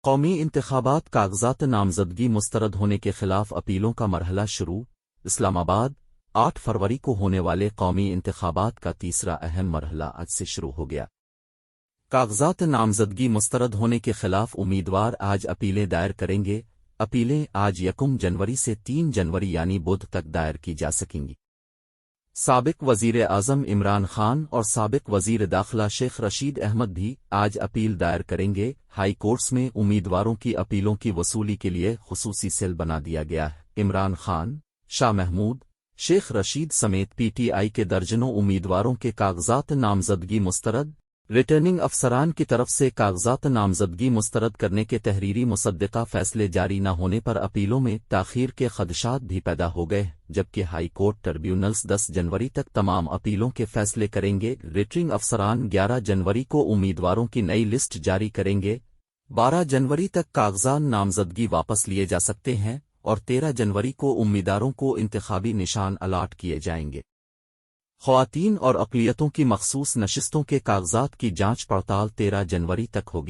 قومی انتخابات کاغذات نامزدگی مسترد ہونے کے خلاف اپیلوں کا مرحلہ شروع۔ اسلام آباد 8 فروری کو ہونے والے قومی انتخابات کا تیسرا اہم مرحلہ آج سے شروع ہو گیا۔ کاغذات نامزدگی مسترد ہونے کے خلاف امیدوار آج اپیلیں دائر کریں گے۔ اپیلیں آج 1 جنوری سے 3 جنوری یعنی بدھ تک دائر کی جا سکیں گی۔ سابق وزیر اعظم عمران خان اور سابق وزیر داخلہ شیخ رشید احمد بھی آج اپیل دائر کریں گے۔ ہائی کورٹس میں امیدواروں کی اپیلوں کی وصولی کے لیے خصوصی سیل بنا دیا گیا ہے۔ عمران خان، شاہ محمود، شیخ رشید سمیت پی ٹی آئی کے درجنوں امیدواروں کے کاغذات نامزدگی مسترد۔ ریٹرننگ افسران کی طرف سے کاغذات نامزدگی مسترد کرنے کے تحریری مصدقہ فیصلے جاری نہ ہونے پر اپیلوں میں تاخیر کے خدشات بھی پیدا ہو گئے، جبکہ ہائی کورٹ ٹربیونلز 10 جنوری تک تمام اپیلوں کے فیصلے کریں گے۔ ریٹرننگ افسران 11 جنوری کو امیدواروں کی نئی لسٹ جاری کریں گے۔ 12 جنوری تک کاغذات نامزدگی واپس لیے جا سکتے ہیں اور 13 جنوری کو امیدواروں کو انتخابی نشان الاٹ کیے جائیں گے۔ خواتین اور اقلیتوں کی مخصوص نشستوں کے کاغذات کی جانچ پڑتال 13 جنوری تک ہوگی۔